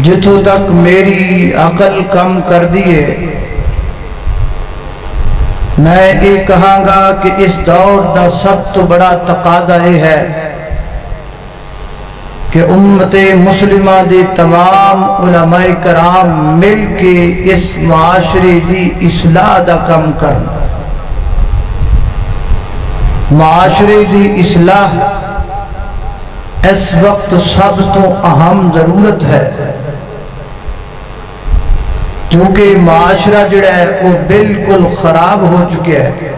جتوں تک میری عقل کم کر دیے میں یہ کہاں گا کہ اس دور دا سب تو بڑا تقاضا یہ ہے کہ امت مسلمہ دی تمام علماء کرام مل کے اس معاشرے دی اصلاح دا کم کرنا۔ معاشرے دی اصلاح اس وقت سب تو اہم ضرورت ہے، کیونکہ معاشرہ جڑا ہے وہ بالکل خراب ہو چکے ہے۔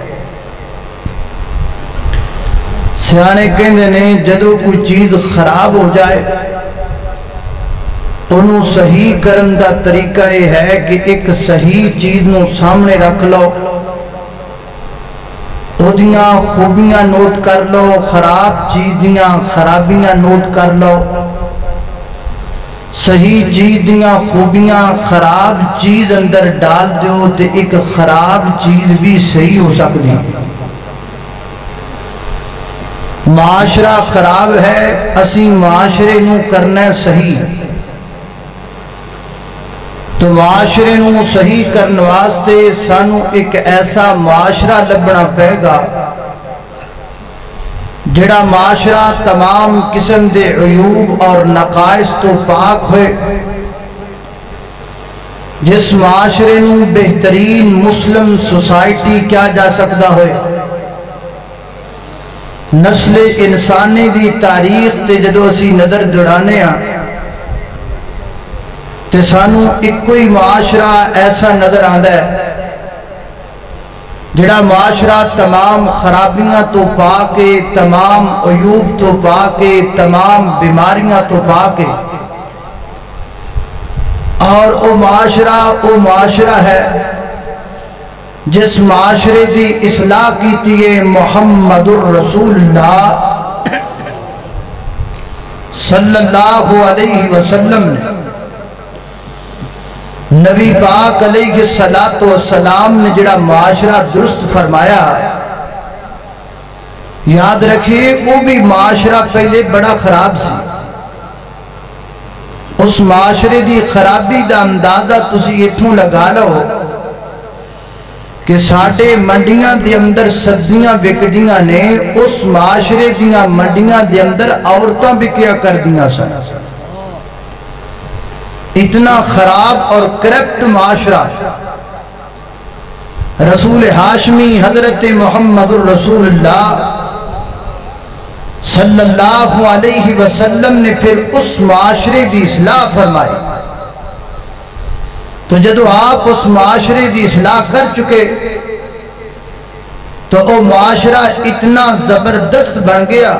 سیانے کہندے نے جدو کوئی چیز خراب ہو جائے انہوں صحیح کرن دا طریقہ یہ ہے کہ ایک صحیح چیز نو سامنے رکھ لو، اودیاں خوبیاں نوٹ کر لو، خراب چیز دیاں خرابیاں نوٹ کر لو، صحیح چیز دیاں خوبیاں خراب چیز اندر ڈال دیو تے ایک خراب چیز بھی صحیح ہو سکتی۔ معاشرہ خراب ہے، اسی معاشرے نو کرنا صحیح، تو معاشرے نو صحیح کرنے واسطے سانو ایک ایسا معاشرہ لبنا پے گا جڑا معاشرہ تمام قسم دے عیوب اور نقائص تو پاک ہوئے، جس معاشرے نو بہترین مسلم سوسائٹی کیا جا سکتا ہوئے۔ نسل انسانی دی تاریخ تے جدو اسی نظر دوڑانے تے سانو ایک کوئی معاشرہ ایسا نظر آندا ہے جڑا معاشرہ تمام خرابیاں تو پاکے، تمام عیوب تو پاکے، تمام بیماریاں تو پاکے، اور وہ معاشرہ ہے جس معاشرے دی اصلاح کیتی ہے محمد الرسول اللہ صلی اللہ علیہ وسلم نے۔ نبی پاک علیہ السلام نے جڑا معاشرہ درست فرمایا، یاد رکھیے وہ بھی معاشرہ پہلے بڑا خراب سی۔ اس معاشرے دی خرابی دا اندازہ تسی اتھوں لگا لو کہ ساڑھے منڈیاں دے اندر سبزیاں وکڑیاں نے، اس معاشرے دیاں منڈیاں دے اندر عورتاں بھی کیا کر دیاں سن۔ اتنا خراب اور کرپٹ معاشرہ۔ رسول ہاشمی حضرت محمد الرسول اللہ صلی اللہ علیہ وسلم نے پھر اس معاشرے دی اصلاح فرمائی۔ تو جدو آپ اس معاشرے دی اصلاح کر چکے تو وہ معاشرہ اتنا زبردست بن گیا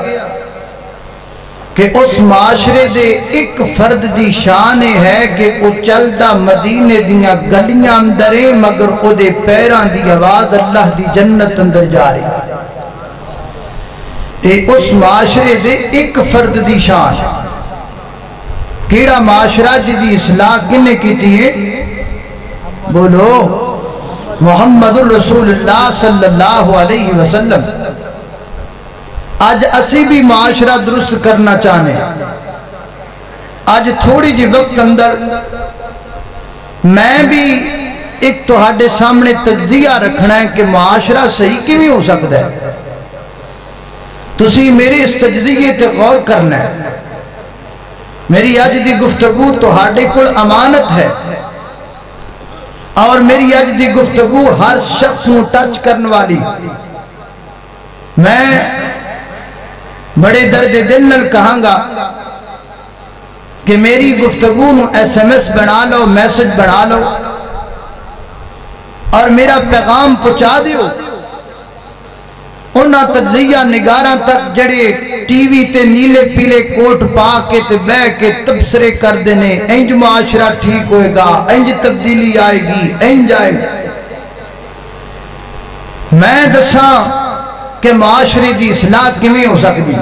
کہ اس معاشرے دے ایک فرد دی شان ہے کہ وہ چلدا مدینے دیاں گلیاں اندرے مگر او دے پیران دی آواز اللہ دی جنت اندر جا رہی ہے۔ اس معاشرے دے ایک فرد دی شان، کیڑا معاشرہ جدی اصلاح کنے کیتی ہے؟ بولو محمد الرسول اللہ صلی اللہ علیہ وسلم۔ آج اسی بھی معاشرہ درست کرنا چاہنے، آج تھوڑی جی وقت اندر میں بھی ایک تہاڈے سامنے تجزیہ رکھنا ہے کہ معاشرہ صحیح کیوں ہو سکتا ہے۔ تسی میرے اس تجزیے تے غور کرنا ہے۔ میری آج دی گفتگو تہاڈے کل امانت ہے، اور میری آج دی گفتگو ہر شخص نو ٹچ کرنے والی۔ میں بڑے درد دل نل کہاں گا کہ میری گفتگو نو ایس ایم ایس بنا لو، میسج بنا لو اور میرا پیغام پہنچا دیو انہاں تجزیہ نگاراں تک جڑے ٹی وی تے نیلے پیلے کوٹ پا کے تے بہ کے تبصرے کر دینے، انج معاشرہ ٹھیک ہوئے گا، انج تبدیلی آئے گی، انج آئے گی۔ میں دساں کہ معاشرے دی اصلاح کیویں ہو سکتی؟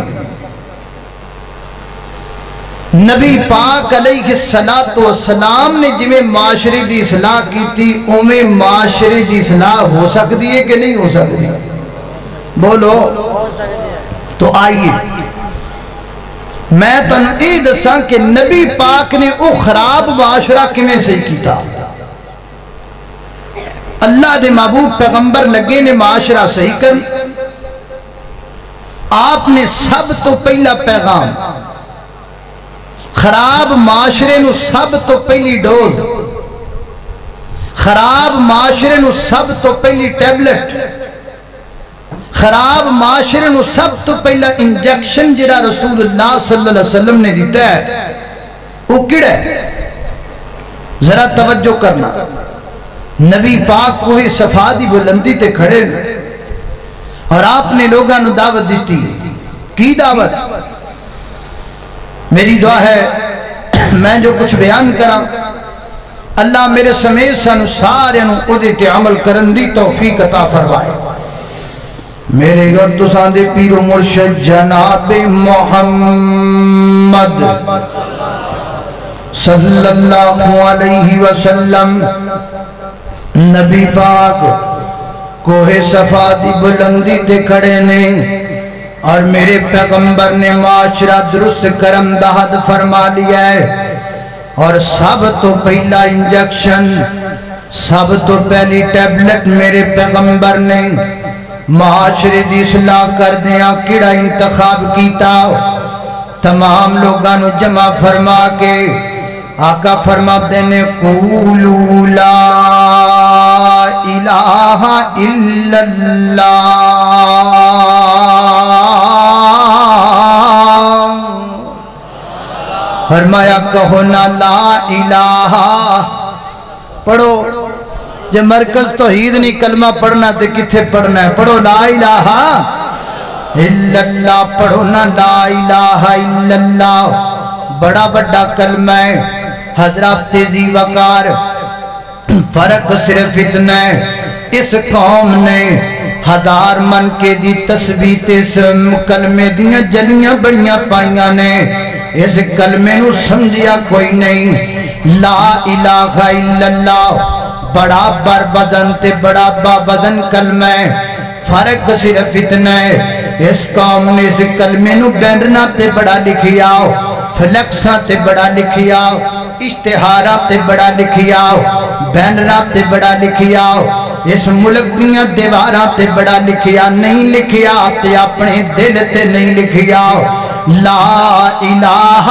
نبی پاک علیہ السلام نے جویں معاشرے دی اصلاح کی تھی اویں معاشرے دی اصلاح ہو سکتی ہے کہ نہیں ہو سکتی؟ بولو۔ تو آئیے میں تنہوں یہ دساں کہ نبی پاک نے او خراب معاشرہ کیویں صحیح کیتا۔ اللہ دے محبوب پیغمبر لگے نے معاشرہ صحیح کر، آپ نے سب تو پہلا پیغام خراب معاشرے نو سب تو پہلی ڈوز، خراب معاشرے نو سب تو پہلی ٹیبلٹ، خراب معاشرے نو سب تو پہلا انجیکشن جرا رسول اللہ صلی اللہ علیہ وسلم نے دیتا ہے وہ کیڑا ہے؟ ذرا توجہ کرنا، نبی پاک کوہ صفا دی بلندی تے کھڑے اور آپ نے لوگاں نو دعوت دیتی کی دعوت؟ میری دعا ہے میں جو کچھ بیان کرا اللہ میرے سمیت سانو سارے نو اودے تے عمل کرن دی توفیق عطا فرمائے۔ میرے گھر تو ساندے پیر و مرشد جناب محمد صلی اللہ علیہ وسلم نبی پاک کوہ صفا دی بلندی تے کھڑے نے اور میرے پیغمبر نے معاشرہ درست کرم دہد فرما لیا ہے، اور سب تو پہلا انجیکشن، سب تو پہلی ٹیبلٹ میرے پیغمبر نے معاشرے دی اصلاح کر دیا کیڑا انتخاب کیتا؟ تمام لوگانو جمع فرما کے آقا فرما دینے قولوا لا الہ الا اللہ، فرمایا کہو نا لا الہ، پڑھو جب مرکز توحید نہیں کلمہ پڑھنا تے کتھے پڑھنا ہے؟ پڑھو لا الہ الا اللہ، پڑھو نا لا الہ الا اللہ، بڑا بڑا کلمہ ہے حضرات تیزی وقار، فرق صرف اتنا ہے اس قوم نے ہزار من کے دی تسبیح تے کلمے دیاں جلیاں بڑیاں پائیاں نے، اس کلمے نو سمجھیا کوئی نہیں۔ لا الہ الا اللہ بڑا بر بدن تے بڑا با بدن کلمہ ہے، فرق صرف اتنا ہے اس قوم نے اس کلمے نو بینرنا تے بڑا لکھیا، فلیکساں تے بڑا لکھیا، اشتہارات تے بڑا لکھیا، بینرات تے بڑا لکھیا، اس ملک دیاں دیوارات تے بڑا لکھیا، نہیں لکھیا تے اپنے دل تے نہیں لکھیا۔ لا الہ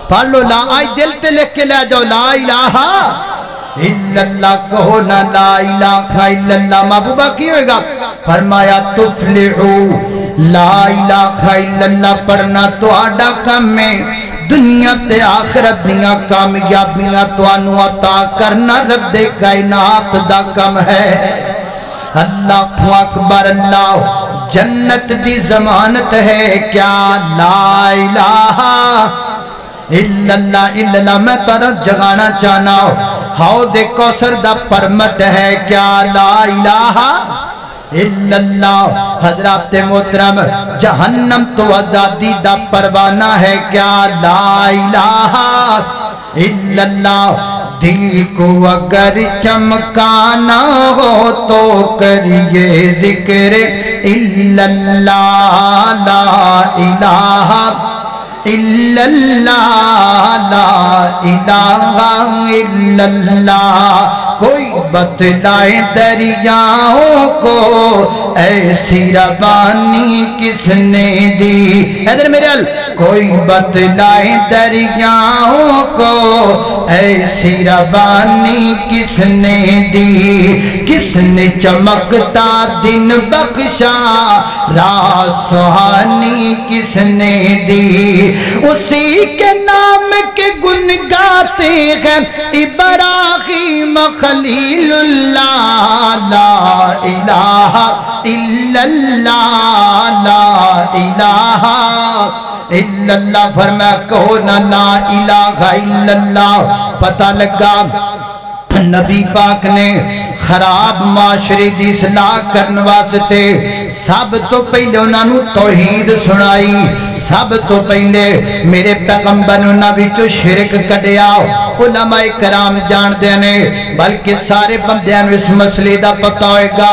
پڑھ لو، لا آئی دل تے لکھ کے لے جاؤ، لا الہ الا اللہ کہو نا لا الہ الا اللہ، محبوبہ کی ہوئے گا؟ فرمایا تفلحو، لا الہ الا اللہ پڑھنا تو آڈا کم میں دنیا تے آخرت دیاں کامیابیاں تو انو عطا کرنا رب دے کائنات دا کم ہے۔ اللہ اکبر، اللہ جنت دی ضمانت ہے کیا؟ لا الہ الا اللہ میں طرف جگانا چاہنا حوض کوثر دا پرمٹ ہے کیا؟ لا الہ الا اللہ حضرات محترم جہنم تو آزادی دا پروانہ ہے کیا؟ لا الہ الا اللہ دل کو اگر چمکانا ہو تو کریے ذکر الا اللہ، لا الہ الا اللہ، لا الہ الا اللہ۔ کوئی بتلائے دریاؤں کو ایسی روانی کس نے دی؟ ادھر میرے ال کوئی بتلائے دریاؤں کو ایسی روانی کس نے دی؟ کس نے چمکتا دن بخشا رات سہانی کس نے دی؟ اسی کے نام کے گن گاتے ہیں ابراہیم خلیل اللہ، لا الہ الا اللہ، لا الہ الا اللہ فرمایا کہو نا لا الہ الا اللہ۔ پتہ لگا نبی پاک نے خراب معاشرے دی اصلاح کرنے واسطے سب تو پہلے انہاں نو توحید سنائی سب تو پہلے میرے پیغمبر انہاں وچوں شرک کڈیا علماء کرام جان دے نے بلکہ سارے بندیاں نو اس مسئلے دا پتہ ہوئے گا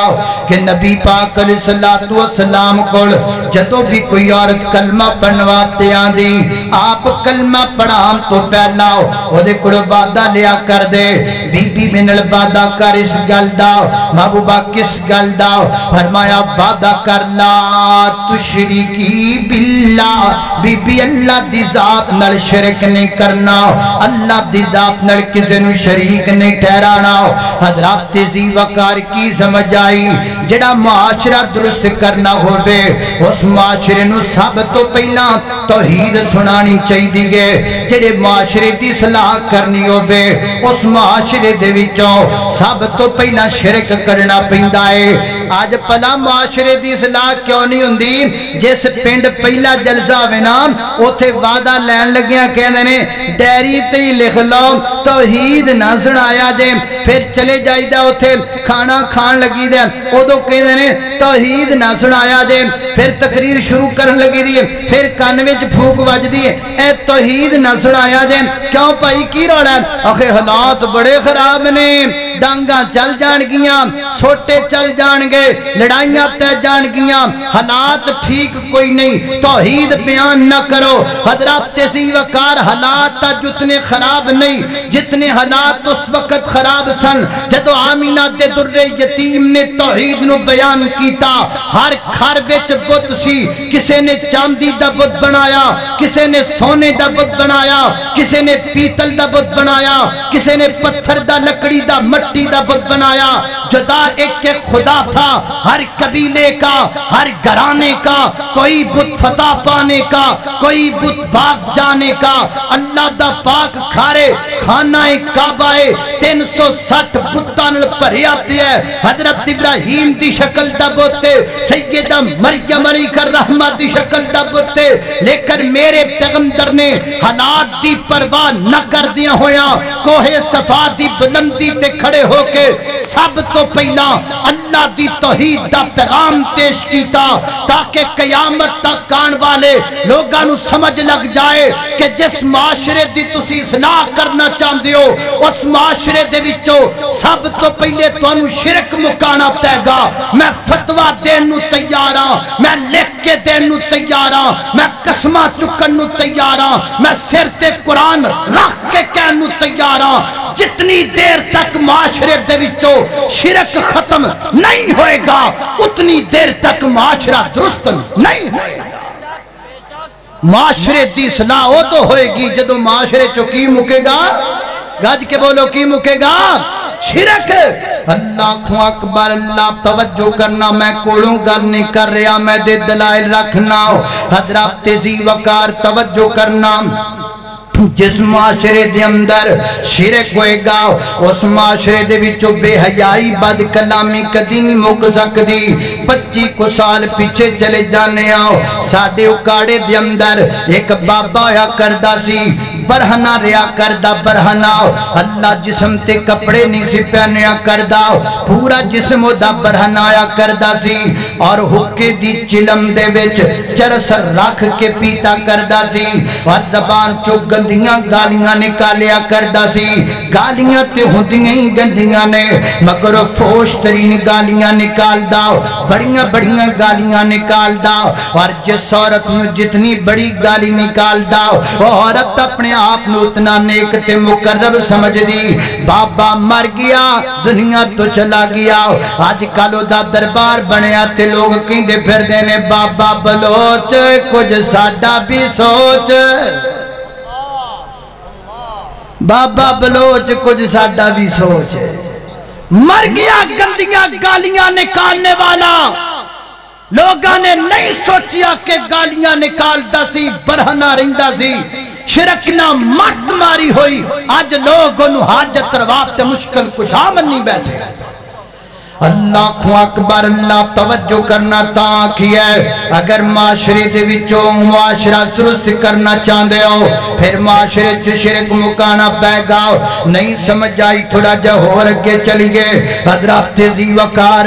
کہ نبی پاک علیہ الصلوۃ والسلام کول جدوں بھی کوئی عورت کلمہ پڑھواتے آندی آپ کلمہ پڑھان تو پہلا او دے کول وعدہ لیا کر دے بی بی منل وعدہ کر اس گل دا محبوبہ کس گل دا فرمایا وعدہ کر لا تشرکی باللہ بی بی اللہ دی ذات نال شرک نہیں کرنا اللہ دی ذات نال کسے نو شریک نہیں ٹھہرانا حضرات تیزی وقار کی سمجھ آئی جڑا معاشرہ درست کرنا ہوئے اس معاشرے نو سب تو پہلا توحید سنانی چاہی دیگے جڑے معاشرے دی صلاح کرنی ہوئے اس معاشرے دے وچوں سب تو پہلا شرک کرنا پہندا ہے آج پلا معاشرے دی صلاح کیوں نہیں ہوندی جس پنڈ پہلا جلسہ ہوئے نا اوتھے وعدہ لین لگیاں کہنے نے ڈیری تے لکھ لو توحید نہ سنایا دے پھر چلے جائی دا اوتھے کھانا کھان لگی دے ادو کہنے نے توحید نہ سنایا دے پھر تقریر شروع کرن لگی دی پھر کان وچ پھوک وج دی اے توحید نہ سنایا دے کیوں پائی کی رولا ہے آخے حالات بڑے خراب نے ڈانگاں چل جان گیاں سوٹے چل جان گے لڑائیاں تے جان گیاں حالات ٹھیک کوئی نہیں توحید بیان نہ کرو حضرات تیزی وقار حالات جتنے خراب نہیں جتنے حالات اس وقت خراب سن جدو آمینہ دے در یتیم نے توحید نو بیان کیتا ہر گھر وچ بت سی کسے نے چاندی دا بت بنایا کسے نے سونے دا بت بنایا کسے نے پیتل دا بت بنایا کسے نے پتھر دا لکڑی دا مٹی دا بت بنایا جدا ایک خدا تھا ہر قبیلے کا ہر گھرانے کا کوئی بت فتح پانے کا کوئی بت بھاگ جانے کا اللہ دا پاک کھارے خانہ کعبہ 360 بتان پھری آتی ہے حضرت ابراہیم دی شکل دا بت سیدہ مریم علیہ الرحمہ دی شکل دا بت لیکن میرے پیغمبر نے حالات دی پرواہ نہ کر دیا ہویا کوہ صفا دی بلندی تے کھڑے ہو کے سب تو پہلا اللہ دی توحید دا پیغام پیش کیتا تاکہ قیامت تک کان والے لوگاں نو سمجھ لگ جائے کہ جس معاشرے دی تسی اصلاح کرنا چاہندے ہو اس معاشرے دے وچوں سب تو پہلے تانوں شرک مکانا پے گا میں فتویٰ دین نو تیار ہاں میں لکھ کے دین نو تیار ہاں میں قسمہ چکن نو تیار ہاں میں سر تے قرآن رکھ کے کہن نو تیار ہاں جتنی دیر تک معاشرے دے وچوں شرک ختم نہیں ہوئے گا اتنی دیر تک معاشرہ درست نہیں ہوئے گا معاشرے دی اصلاح وہ تو ہوئے گی جدو معاشرے چو کی مکے گا گاج کے بولو کی مکے گا شرک اللہ اکبر اللہ توجہ کرنا میں کوڑوں گل نہیں کر رہا میں دے دلائل رکھنا حضرات تیزی وقار توجہ کرنا جس معاشرے دے اندر شرک ہوئے گا اس معاشرے دے وچوں بے حیائی بد کلامی کدی نہیں مک سکدی 25 کو سال پیچھے چلے جانے آؤ ساڈے اکاڑے دے اندر ایک بابا ہویا کردا سی برہنہ ریا کردا برہنہ اللہ جسم تے کپڑے نہیں سی پہنیا کردا پورا جسم دا برہنہ آیا کردا سی اور حکے دی چلم دے وچ چرس رکھ کے پیتا کردا سی اور زبان چو گندیاں گالیاں نکالیا کردا سی گالیاں تے ہوندیاں ہی گندیاں نے مگر فوش ترین گالیاں نکال دا بڑیاں بڑیاں گالیاں نکال دا اور جس عورت میں جتنی بڑی گالی نکال دا وہ عورت اپنے آپ نے اتنا نیک تے مقرب سمجھ دی بابا مر گیا دنیا تو چلا گیا آج کالو دا دربار بنیا تے لوگ کیندے پھر دینے بابا بلوچ کچھ ساڈا بھی سوچ بابا بلوچ کچھ ساڈا بھی سوچ مر گیا گندیاں گالیاں نکالنے والا لوگاں نے نہیں سوچیا کہ گالیاں نکالتا سی برہنہ رہندا سی شرک نہ مرد ماری ہوئی آج لوگوں نو حاجت رواب تے مشکل کشا منی بیٹھے اللہ اکبر اللہ توجہ کرنا تاکہ ہے اگر معاشرے دے وچوں معاشرہ درست کرنا چاہندے ہو پھر معاشرے چ شرک مکانا پے گا نہیں سمجھ آئی تھوڑا جا ہو رکھے چلی گئے حضرات تیزی وقار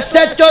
SHO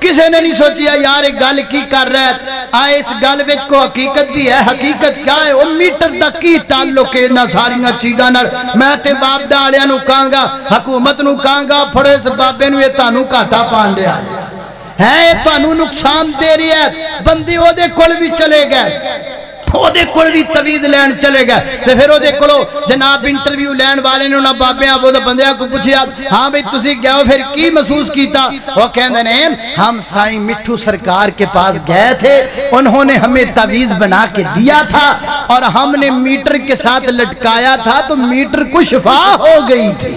کسے نے نہیں سوچیا یار ایک گل کی کر رہا ہے آئے اس گل وچ کو حقیقت بھی ہے حقیقت کیا ہے وہ میٹر دا کی تعلق ہے نہ ساریاں چیزاں نال میں تے باپ ڈالیاں نو کہاں گا حکومت نو کہاں گا پھڑے اس بابے نو یہ تانوں گھاٹا پان دیا ہے تانوں نقصان دے رہی ہے بندی او دے کول بھی چلے گئے او دے کول بھی توید لین چلے گئے تے پھر او دے کولو جناب انٹرویو لین والے نے انہاں بابیاں وہ بندیاں کو پوچھیا ہاں بھئی تسی گئے ہو پھر کی محسوس کیتا وہ کہندے نے ہم سائیں مٹھو سرکار کے پاس گئے تھے انہوں نے ہمیں تویز بنا کے دیا تھا اور ہم نے میٹر کے ساتھ لٹکایا تھا تو میٹر کو شفا ہو گئی تھی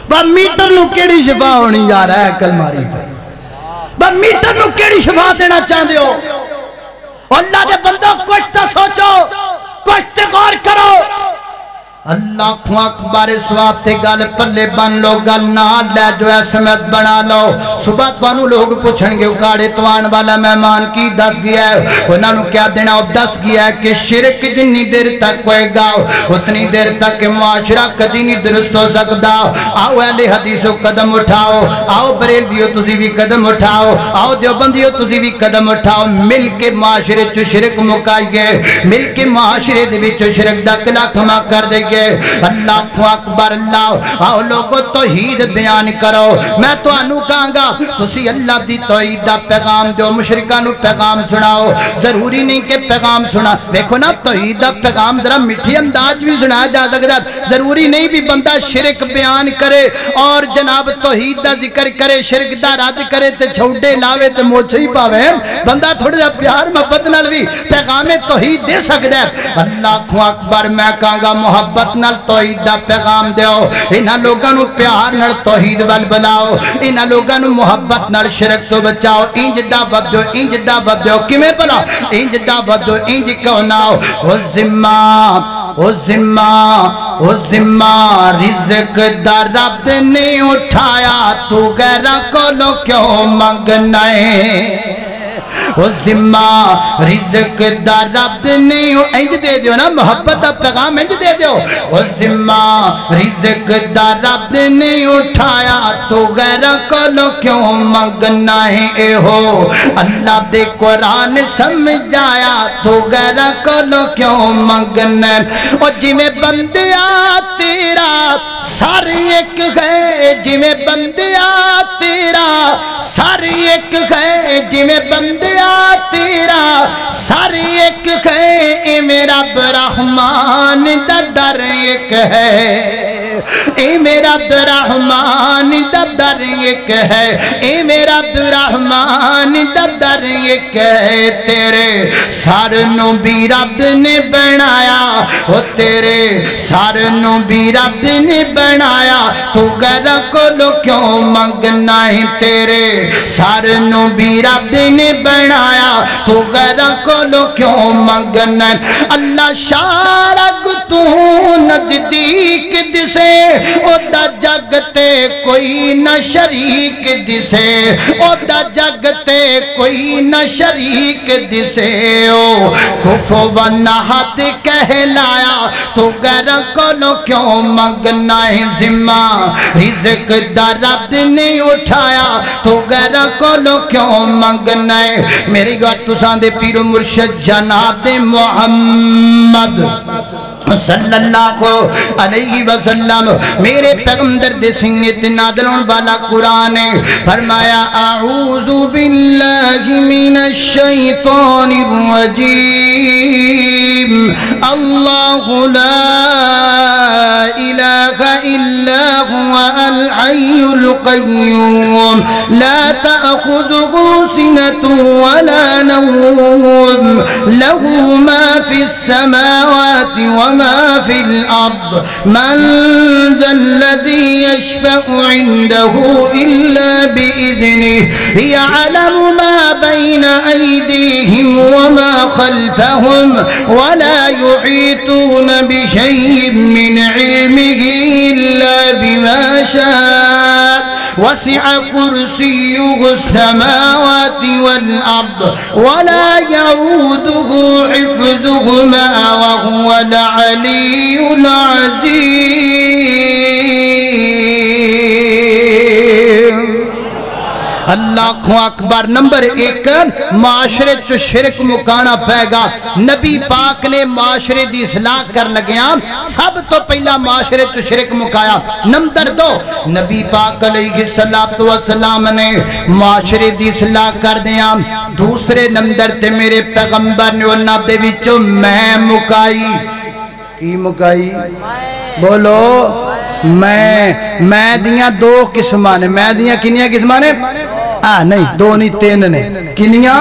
با میٹر نو کیڑی شفا ہونی جا رہا ہے کل ماری با میٹر نو کیڑی شفا دینا چاہتے ہو اللہ دے بندوں کچھ تا سوچو کچھ تے غور کرو اللہ کو اکبر سواب تے گل پلے بن لو گل نہ لے جو ایس ایم ایس بنا لو صبح توانو لوگ پوچھن گے اکاڑے توان والا مہمان کی دس گیا ہے انہوں نے کیا دینا اب دس گیا ہے کہ شرک جنی دیر تک کوئے گا اتنی دیر تک کہ معاشرہ کدی نہیں درست ہو سکتا آؤ اہل حدیثو قدم اٹھاؤ آؤ بریلویو تسی بھی قدم اٹھاؤ آؤ دیوبندیو تسی بھی قدم اٹھاؤ مل کے معاشرے چو شرک مکائیے مل کے معاشرے دے بھی چو شرک دکلا کھما کر دے اللہ کو اکبر اللہ آؤ لوگو توحید بیان کرو میں تو انو کہاں گا تسی اللہ دی توحید دا پیغام دو مشرکانو پیغام سناؤ ضروری نہیں کہ پیغام سنا دیکھو نا توحید دا پیغام ذرا مٹھی انداز بھی سنا جا سکتا ضروری نہیں بھی بندہ شرک بیان کرے اور جناب توحید دا ذکر کرے شرک دا رد کرے تے چھوڑے لاوے تے موچے ہی پاوے بندہ تھوڑے جا پیار محبت نال بھی پیغام توحید دے سکتا ہے اللہ کو اکبر میں کہاں گا محبت نال توحید دا پیغام دیو انہاں لوگاں نو پیار نال توحید وال بلاؤ انہاں لوگاں نو محبت نال شرک تو بچاؤ انج دعوت دیو انج دعوت دیو کیویں بلا انج دعوت دیو انج کہناؤ او ذمہ رزق دا رب نے اٹھایا تو غیراں کولوں کیوں منگنا ہے وہ ذمہ رزق دا رب نہیں انج دے دیو نا محبت دا پیغام انج دے دیو وہ ذمہ رزق دا رب نہیں اٹھایا تو غیرہ کولو کیوں منگنا ہے اے ہو اللہ دے قرآن سمجھایا تو غیرہ کولو کیوں منگنا ہے اور جی میں بندیا تیرا سار ایک ہے جی میں بندیا تیرا سار ایک ہے جی میں بندیا تیرا سار ایک ہے اے میرا برحمان دا در ایک ہے اے میرا برحمان دا در ایک ہے اے میرا برحمان دا در ایک ہے تیرے سار نو بھی رب نے بنایا وہ تیرے سار نو بھی رب نے بنایا تو غیرہ کو لو کیوں منگنا ہے تیرے سار نو بھی رب نے بنایا تو غیرہ کو لو کیوں منگنا ہے اللہ شارک تو نزدیک دسے او دا جگتے کوئی نہ شریک دسے او دا جگتے کوئی نہ شریک دسے او کفو و نحت کہلایا تو غیرہ کو لو کیوں منگنا ہے ذمہ رزق دا رب نے اٹھایا تو غیرہ کو لو کیوں منگنا ہے میری گوٹ تسان دے پیر و مرشد جناب محمد صلی اللہ علیہ وسلم میرے پیغمبر دے سنگت نادلون والا قرآن فرمایا اعوذ باللہ من الشیطان الرجیم اللہ لا الہ الا هو الحی القیوم لا تأخذه سنة ولا نوم له ما في السماوات وما في الأرض من ذا الذي يشفع عنده إلا بإذنه يعلم ما بين أيديهم وما خلفهم ولا يحيطون بشيء من علمه إلا بما شاء وسع كرسيه السماوات والأرض ولا يعوده حفظهما وهو العلي العظيم اللہ اکبر۔ نمبر 1 معاشرے چ شرک مکانا پائے گا۔ نبی پاک نے معاشرے دی اصلاح کر لگیا سب تو پہلا معاشرے چ شرک مکایا۔ نمبر 2 نبی پاک علیہ السلام نے معاشرے دی اصلاح کر دیا۔ دوسرے نمبر تے میرے پیغمبر نے انہاں دے وچوں میں مکائی۔ کی مکائی؟ بولو میں دیاں 2 قسماں نے۔ میں دیاں کنیاں قسماں نے؟ نہیں 2 نہیں 3 نے۔ کنیاں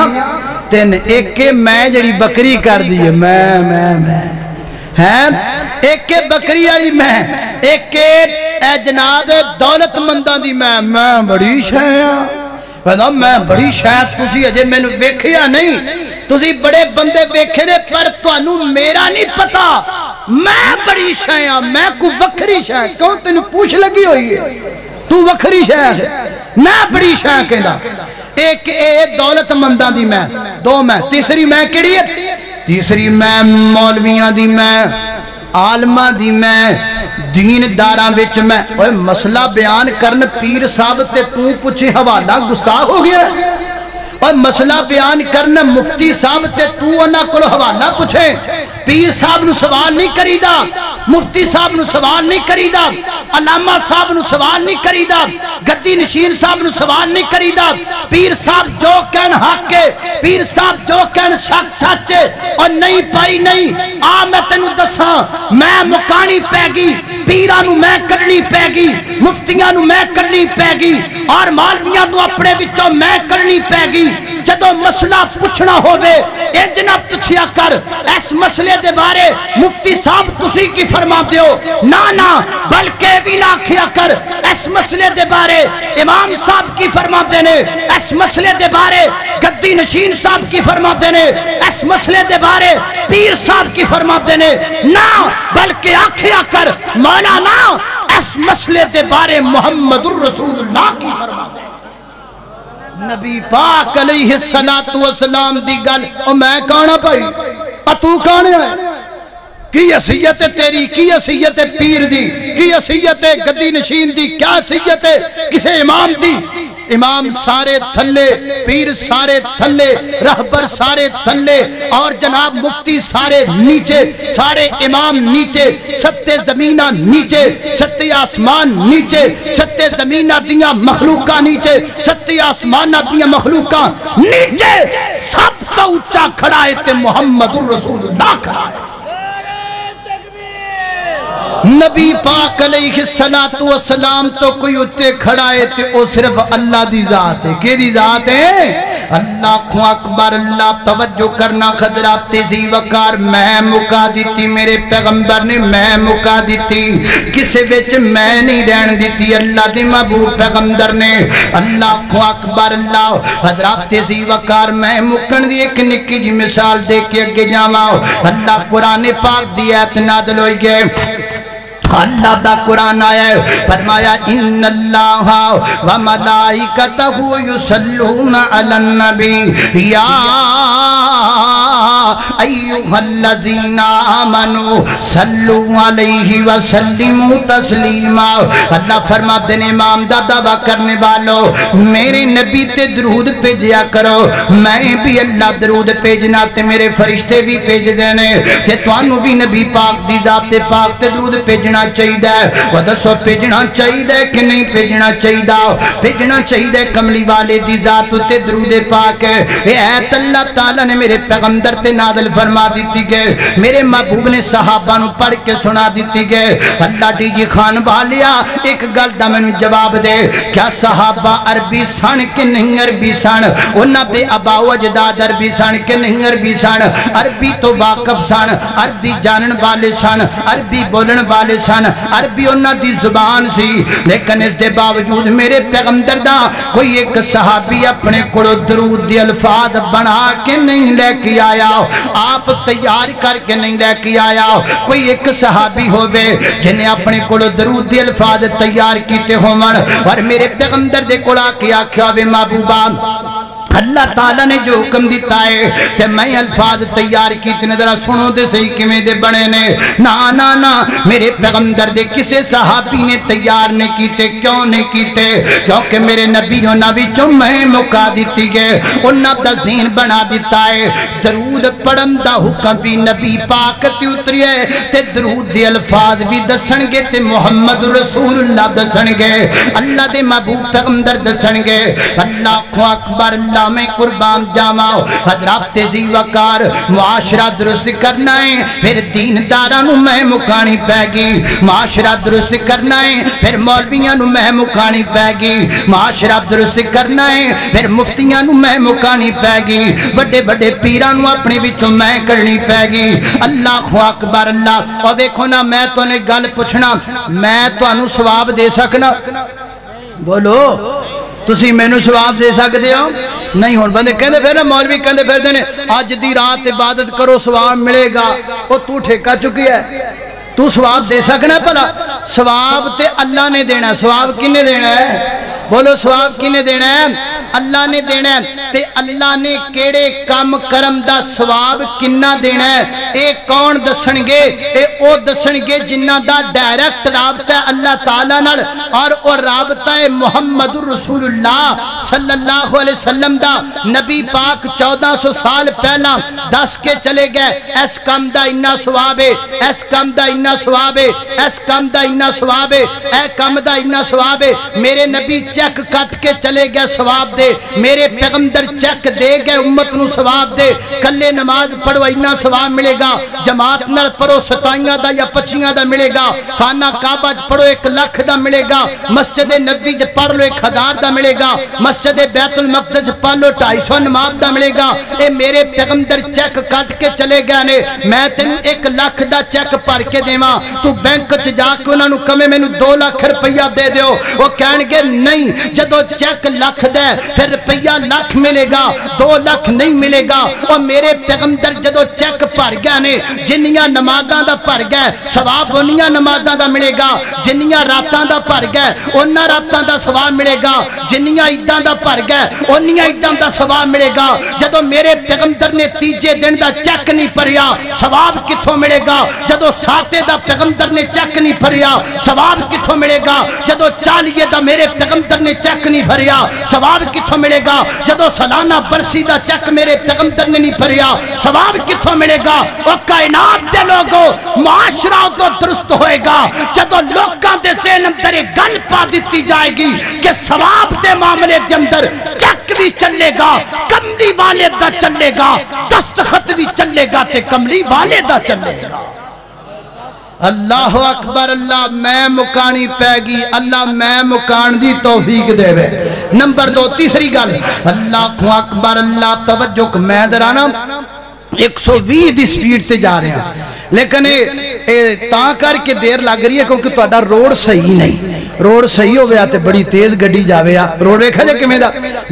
3۔ ایک میں جڑی بکری کر دی ہے میں ہیں، ایک بکری والی میں، ایک اے جناب دولت منداں دی میں بڑی شے ہاں، میں بڑی شے تسی اجے مینوں ویکھیا نہیں، تسی بڑے بندے ویکھے نے پر تانوں میرا نہیں پتا، میں بڑی شے ہاں، میں کو وکھری شے کیوں تینوں پوچھ لگی ہوئی ہے تو وکھری شے ہے، میں بڑی شے کہندا۔ ایک اے دولت منداں دی میں، 2 میں۔ تیسری میں کیڑی ہے؟ تیسری میں مولویاں دی میں، عالماں دی میں، دین داراں وچ میں۔ اوے مسئلہ بیان کرن پیر صاحب تے تو پوچھے حوالہ گستاخ ہو گیا، اور مسئلہ بیان کرنا مفتی صاحب تے تو انہاں کول حوالہ پوچھے۔ پیر صاحب نو سوال نہیں کریدا، مفتی صاحب نو سوال نہیں کریدا، علامہ صاحب نو سوال نہیں کریدا، گدی نشین صاحب نو سوال نہیں کریدا۔ پیر صاحب جو کہن حق ہے، پیر صاحب جو کہن شک سچ ہے، اور نہیں پائی نہیں میں تینوں دساں میں مکانی پے گی، پیراں نو میں کرنی پے گی، مفتیاں نو میں کرنی پے گی، اور مالویاں نو اپنے وچوں میں کرنی پے گی۔ جدو مسئلہ پوچھنا ہوئے اے جناب پوچھیا کر اس مسئلے دے بارے مفتی صاحب تسی کی فرما دیو، نا بلکہ بھی نہ کیا کر اس مسئلے دے بارے امام صاحب کی فرما دینے، اس مسئلے دے بارے گدی نشین صاحب کی فرما دینے، اس مسئلے دے بارے پیر صاحب کی فرما دینے، نا بلکہ آکھیا کر مولانا اس مسئلے دے بارے محمد الرسول اللہ کی فرما دینے۔ نبی پاک علیہ السلام دی گل او میں کہنا بھائی تو کہنے ہے کی حیثیت تیری، کی حیثیت پیر دی، کی حیثیت گدی نشین دی، کیا حیثیت کسے امام دی؟ امام سارے تھلے، پیر سارے تھلے، رہبر سارے تھلے، اور جناب مفتی سارے نیچے، سارے امام نیچے، ستے زمینہ نیچے، ستے آسمان نیچے، ستے زمینہ دیاں مخلوقہ نیچے، ستے آسمانہ دیاں مخلوقہ نیچے، سب تو اچھا کھڑا ہے تے محمد الرسول اللہ کھڑا ہے۔ نبی پاک علیہ السلام تو کوئی اتے کھڑا ہے تے او صرف اللہ دی ذات ہے۔ کہ دی ذات ہے؟ اللہ اکبر۔ اللہ توجہ کرنا خضرات تیزی وقار میں مکا دیتی، میرے پیغمبر نے میں مکا دیتی، کسے وچ میں نہیں رہن دیتی، اللہ دی محبوب پیغمبر نے۔ اللہ اکبر۔ اللہ حضرات تیزی وقار میں مکن دی ایک نکی جی مثال دے کے اگے جاواں۔ اللہ قرآن پاک دی آیت نازل ہوئی گئے، اللہ دا قرآن آیا ہے، فرمایا ان اللہ و ملائکتہ یصلون علی النبی یا ایہا الذین آمنوا صلو علیہ وسلموا تسلیما۔ اللہ فرما دینے امام دا دعویٰ کرنے والو میرے نبی تے درود بھیجیا کرو، میں بھی اللہ درود بھیجنا تے میرے فرشتے بھی بھیج دینے تے توانو بھی نبی پاک دی ذات پاک تے درود بھیجنا چاہیدہ ہے۔ وہ دسو بھیجنا چاہیدہ ہے کہ نہیں بھیجنا چاہیدہ؟ بھیجنا چاہیدہ کملی والے دی ذات تے درود پاک ہے۔ اے ایت اللہ تعالیٰ نے میرے پیغمبر تے نازل فرما دیتی گئے، میرے محبوب نے صحابہ نو پڑھ کے سنا دیتی گئے۔ اللہ ڈی جی خان بالیا ایک گل دا میں نے جواب دے، کیا صحابہ عربی سن کہ نہیں عربی سن؟ انہاں دے آبا و اجداد عربی سن کہ نہیں عربی سن؟ عربی تو واقف سن، عربی جانن والے سن، عربی بولن والے سن، عربی انہاں دی زبان سی، لیکن اس دے باوجود میرے پیغمبر دا کوئی ایک صحابی اپنے کڑو درود دی الفاظ بنا کے نہیں لے کے آیا، آپ تیار کر کے نہیں لے کے آیا۔ کوئی ایک صحابی ہوئے جنہیں اپنے کڑو درود دی الفاظ تیار کیتے ہومن، اور میرے پیغمبر دے کڑا کیا کیا وے محبوبہ اللہ تعالیٰ نے جو حکم دیتا ہے تے میں الفاظ تیار کیتے نے، ذرا سنو تے صحیح کیویں دے بنے نے۔ نا نا نا میرے پیغمبر دے کسے صحابی نے تیار نہیں کیتے، کیوں نہیں کیتے؟ کیونکہ میرے نبی انہاں وچوں میں مکا دتی گئے، انہاں دا ذہن بنا دیتا ہے۔ درود پڑھن دا حکم بھی نبی پاک تے اتری ہے تے درود دے الفاظ بھی دسن گے تے محمد رسول اللہ دسن گے، اللہ دے محبوب پیغمبر دسن گے۔ اللہ اکبر، اللہ میں قربان جاواں۔ حضرات تیزی وقار معاشرہ درست کرنا ہے، پھر دینداراں نوں میں مکانی پے گی۔ معاشرہ درست کرنا ہے، پھر مولویاں نوں میں مکانی پے گی۔ معاشرہ درست کرنا ہے، پھر مفتیاں نوں میں مکانی پے گی۔ بڑے بڑے پیراں نوں اپنے وچوں میں کرنی پے گی۔ اللہ اکبر اللہ۔ اور دیکھو نا، میں تو نے گل پوچھنا، میں تانوں ثواب دے سکنا؟ بولو، تسی مینوں ثواب دے سکدے ہو؟ نہیں۔ ہن بندے کہندے پھر نا، مولوی کہندے پھر نے اج دی رات عبادت کرو ثواب ملے گا۔ او تو ٹھیکہ چکی ہے، تو ثواب دے سکنا؟ بھلا ثواب تے اللہ نے دینا، ثواب کنے دینا ہے؟ بولو، ثواب کنے دینا ہے؟ اللہ نے دینا ہے۔ تے اللہ نے کیڑے کام کرم دا ثواب کنہ دینا ہے، اے کون دسن گے؟ اے او دسن گے جنہ دا ڈائریکٹ رابطہ ہے اللہ تعالیٰ نال، اور او رابطہ ہے محمد رسول اللہ صلی اللہ علیہ وسلم دا۔ نبی پاک 1400 سال پہلا دس کے چلے گئے، اس کام دا انہا ثواب ہے، اس کام دا انہا ثواب ہے، اس کام دا انہا ثواب ہے، اے کام دا انہا ثواب ہے۔ میرے نبی چیک کٹ کے چلے گئے، ثواب دے۔ میرے پیغمبر چیک دے گئے، امت نو ثواب دے۔ کلے نماز پڑھو اتنا ثواب ملے گا، جماعت نال پڑھو 27 دا یا 25 دا ملے گا، خانہ کعبہ پڑھو 1 لاکھ دا ملے گا، مسجد نبوی پڑھ لو 1000 دا ملے گا، مسجد بیت المقدس پڑھ لو 250 نماز دا ملے گا۔ اے میرے پیغمبر چیک کٹ کے چلے گئے نے، میں تینوں 1 لاکھ دا چیک پڑھ کے دیواں، تو بینک چ جا کے انہاں نوں کمے مینوں 2 لاکھ روپیہ دے دیو، وہ کہن گے نہیں، جدو چیک لاکھ دے پھر روپیہ لاکھ ملے گا، 2 لاکھ نہیں ملے گا۔ اور میرے پیغمبر جدو چیک پڑھ گئے نے، جنیاں نمازاں دا پڑھ گئے، ثواب انیاں نمازاں دا ملے گا، جنیاں راتاں دا پڑھ گئے انہاں راتاں دا ثواب ملے گا، جنیاں عیداں دا پڑھ گئے انیاں عیداں دا ثواب ملے گا۔ جدو میرے پیغمبر نے تیجے دن دا چیک نہیں پڑھیا، ثواب کتھوں ملے گا؟ جدو ساتے دا پیغمبر نے چیک نہیں پڑھیا، ثواب کتھوں ملے گا؟ جدو 40 دا میرے پیغمبر نے چیک نہیں بھریا، ثواب کتھوں ملے گا؟ جدو سالانہ برسی دا چیک میرے پیغمبر نے نہیں بھریا، ثواب کتھوں ملے گا؟ اور کائنات دے لوگوں، معاشرہ تو درست ہوئے گا جدو لوگاں دے ذہن اندر گل پا دیتی جائے گی کہ ثواب دے معاملے دے اندر چیک بھی چلے گا، کملی والے دا چلے گا، دستخط بھی چلے گا تے کملی والے دا چلے گا۔ اللہ اکبر اللہ، میں مکانی پہ گی، اللہ میں مکان دی توفیق دے وے۔ نمبر 2 تیسری گل، اللہ اکبر اللہ، توجہ میں درانا 120 دی سپیڈ تے جا رہے ہیں، لیکن تاں کر کے دیر لگ رہی ہے کیونکہ تہاڈا روڈ صحیح نہیں، روڈ صحیح ہو گیا تے بڑی تیز گڈی جاوے آ، روڈ ویکھا جے کیویں دا؟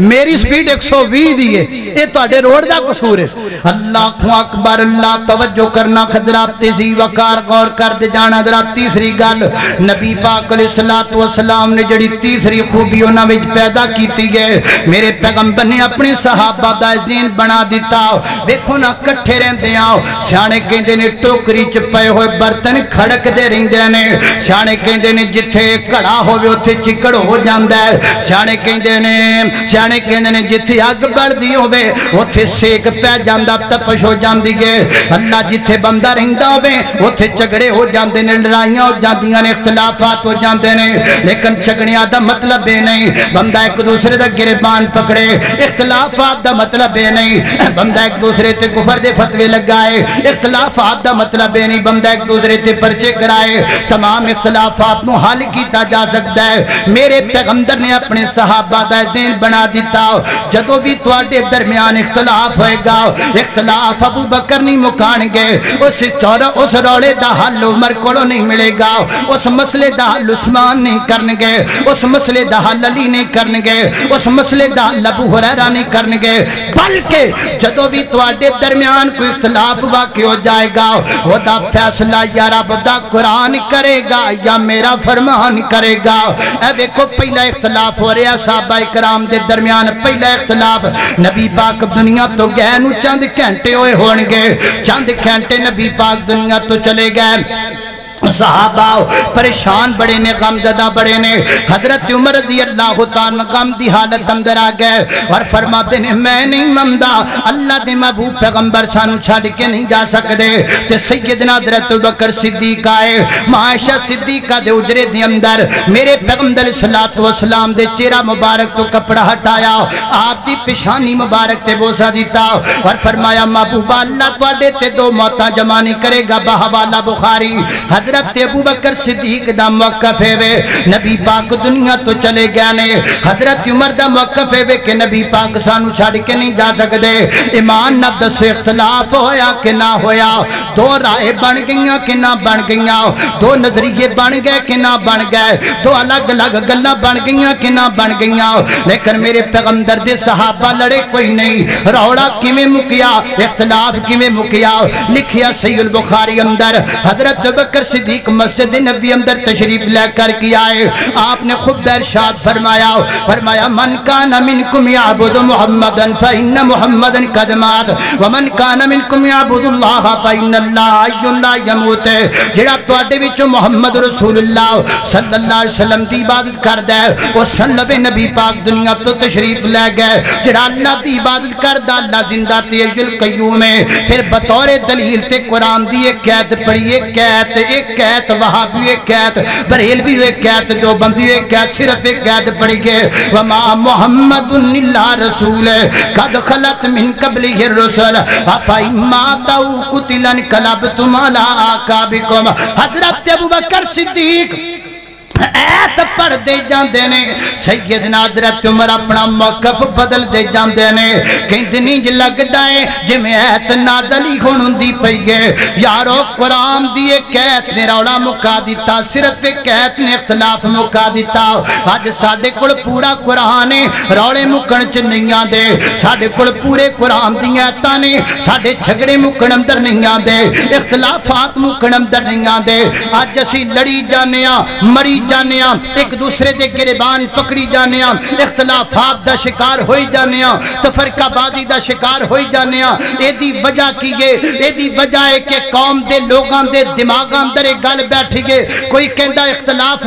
میری سپیڈ 120 دی ہے، اے تہاڈے روڈ دا قصور ہے۔ اللہ اکبر اللہ، توجہ کرنا حضرات، تیزی وقار غور کر دے جانا حضرات۔ تیسری گل، نبی پاک علیہ الصلوۃ والسلام نے جڑی تیسری خوبی انہاں وچ پیدا کیتی ہے، میرے پیغمبر نے اپنے صحابہ دا ذہن بنا دیتا۔ ویکھو نا کٹھے رہندے آ، سیانے کہندے نے ٹوکری چ پئے ہوئے برتن کھڑک دے رہندے نے، سیانے کہندے نے جتھے کڑا ہووے اوتھے چکڑ ہو جاندا ہے، سیانے کہندے نے جتھے اگ بلدی ہووے اوتھے سیک پہ جاندا، تپش ہو جاندی ہے۔ اللہ جتھے بندہ رہندا ہووے اوتھے جھگڑے ہو جاندے نے، لڑائیاں ہو جاندیاں نے، اختلافات ہو جاندے نے، لیکن جھگڑیاں دا مطلب اے نہیں بندہ ایک دوسرے دا گربان پکڑے، اختلافات دا مطلب اے نہیں بندہ ایک دوسرے تے کفر دے فتوے لگائے، اختلافات دا مطلب اے نہیں بندہ ایک دوسرے تے پرچے کرائے۔ تمام اختلافات نو حل کیتا جا سکتا ہے۔ میرے پیغمبر نے اپنے صحابہ دا ذہن بنا دیتا، جدو بھی تواڈے درمیان اختلاف ہوئے گا، اختلاف ابو بکر نہیں مکان گے، اس رولے دا حل عمر کولو نہیں ملے گا، اس مسئلے دا حل عثمان نہیں کرنگے، اس مسئلے دا حل علی نہیں کرنگے، اس مسئلے دا حل ابو ہریرہ نہیں کرنگے، بلکہ جدو بھی تواڈے درمیان کوئی اختلاف واقع ہو جائے گا، وہ دا فیصلہ یا رب دا قرآن کرے گا یا میرا فرمان کرے کرے گا۔ اے دیکھو پہلا اختلاف ہو رہا صحابہ اکرام دے درمیان، پہلا اختلاف نبی پاک دنیا تو گئے نو چند گھنٹے ہوئے ہونگے، چند گھنٹے نبی پاک دنیا تو چلے گئے۔ صحابہ پریشان بڑے نے، غم زدہ بڑے نے۔ حضرت عمر رضی اللہ تعالیٰ غم دی حالت اندر آ گئے اور فرماتے ہیں میں نہیں ممدہ، اللہ دے محبوب پیغمبر سانو چھاڑ کے نہیں جا سکتے۔ تے سیدنا حضرت بکر صدیق آئے، عائشہ صدیقہ دے اجرے دے اندر میرے پیغمبر صلی اللہ علیہ وسلم دے چہرہ مبارک تو کپڑا ہٹایا، آپ دی پیشانی مبارک تے بوسہ دیتا اور فرمایا محبوبہ اللہ توڑے تے دو موتاں جمع نہیں کرے گا، بحوالہ بخاری۔ حضرت ابو بکر صدیق دا موقف ہے وے نبی پاک دنیا تو چلے گئے نے، حضرت عمر دا موقف ہے وے کہ نبی پاک سانو چھاڑ کے نہیں جا سکتے۔ ایمان نہ دسو اختلاف ہویا کہ نہ ہویا، دو رائے بن گئیاں کہ نہ بن گئیاں، دو نظریے بن گئے کہ نہ بن گئے، دو الگ الگ گلاں بن گئیاں کہ نہ بن گئیاں، لیکن میرے پیغمبر دے صحابہ لڑے کوئی نہیں۔ روڑا کیویں مکیا، اختلاف کیویں مکیا، لکھیا صحیح البخاری اندر حضرت بکر صدیق مسجد نبی اندر تشریف لے کر کی آئے، آپ نے خود ارشاد فرمایا من کان منکم یعبد محمدا فإن محمدا قد مات ومن کان منکم یعبد اللہ فإن اللہ حی لا یموت۔ جڑا تواڈے وچوں محمد رسول اللہ صلی اللہ علیہ وسلم دی عبادت کردا ہے او سنب نبی پاک دنیا تو تشریف لے گئے۔ جڑا اللہ دی عبادت کردا اللہ زندہ تے حی القیوم ہے۔ پھر بطور دلیل تے قرآن دی ایک آیت پڑھی، ایک آیت وہابی ایک آیت، بریلوی ایک آیت، دیوبندی ایک آیت، صرف ایک آیت پڑھی گئے وما محمد الا رسول قد خلت من قبلہ الرسل افإن مات او قتل انقلبتم علی اعقابکم۔ حضرت ابوبکر صدیق ایت پڑھ دے جاندے نے، سیدنا حضرت عمر اپنا موقف بدل دے جاندے نے، کہندے نہیں جی لگدا ہے جویں ایت نازل ہی ہوندی پئی ہے۔ یارو قرآن دی ایک ایت نے روڑا مکا دیتا، صرف ایک ایت نے اختلاف مکا دیتا۔ اج ساڈے کول پورا قرآن ہے، روڑے مکن چ نہیں آندے، ساڈے کول پورے قرآن دی ایتاں نے، ساڈے جھگڑے مکن اندر نہیں آندے، اختلافات مکن اندر نہیں آندے۔ اج اسی لڑی جانے ہاں، مری جانے ہاں، ایک دوسرے دے گریبان پکڑی جانے ہاں، اختلافات دا شکار ہوئی جانے ہاں، تفرقہ بازی دا شکار ہوئی جانے ہاں۔ اے دی وجہ کی ہے، اے دی وجہ ہے کہ قوم دے لوگاں دے دماغاں اندر ایک گل بیٹھی گے، کوئی کہندا اختلاف